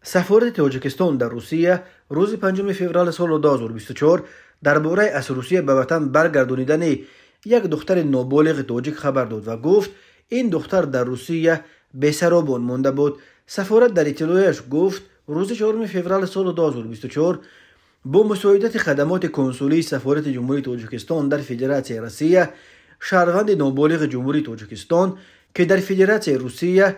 سفارت تاجیکستان در روسیه روز 5 فوریه سال 2024 درباره از روسیه به وطن برگردانیدن یک دختر نابالغ تاجیک خبر داد و گفت این دختر در روسیه بی‌سرابان مانده بود. سفارت در اطلاعش گفت روز 4 فوریه سال 2024 با مساعدت خدمات کنسولی سفارت جمهوری تاجیکستان در فدراسیون روسیه، شهروند نابالغ جمهوری تاجیکستان که در فدراسیون روسیه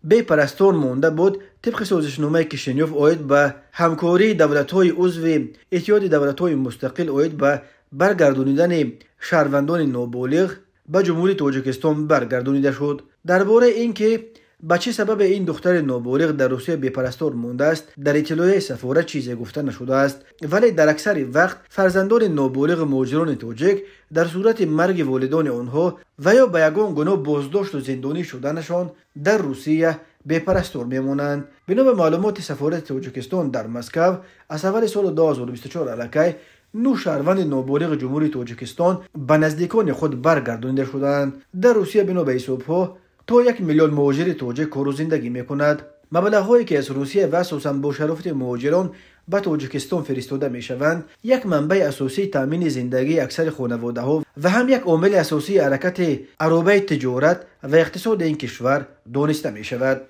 بی پرستار مانده بود، طبق سازشنامه کشنیوف آید به همکاری دولت‌های عضو اتحاد دولت‌های مستقل آید به برگردانیدن شهروندان نابالغ به جمهوری تاجیکستان برگردانیده شد. درباره اینکه به چه سبب این دختر نابالغ در روسیه بی پرستار مانده است در اطلاع سفارت چیزی گفته نشده است، ولی در اکثر وقت فرزندان نابالغ مهاجران تاجیک در صورت مرگ والدان آنها و یا به یگان گناه بازداشت و زندانی شدنشان در روسیه بی پرستار میمانند. بنا به معلومات سفارت تاجیکستان در مسکو، از اول سال 2024 علاقه 9 شهروند نابالغ جمهوری تاجیکستان به نزدیکان خود برگردانیده شدند. در روسیه بنا به حساب‌ها تا 1 میلیون مهاجر تاجیک کار و زندگی میکند. مبلغ‌هایی که از روسیه و اساساً با شرافت مهاجران به تاجیکستان فرستاده میشوند، یک منبع اساسی تامین زندگی اکثر خانواده‌ها و هم یک عامل اساسی حرکت عربه تجارت و اقتصاد این کشور دانسته میشود.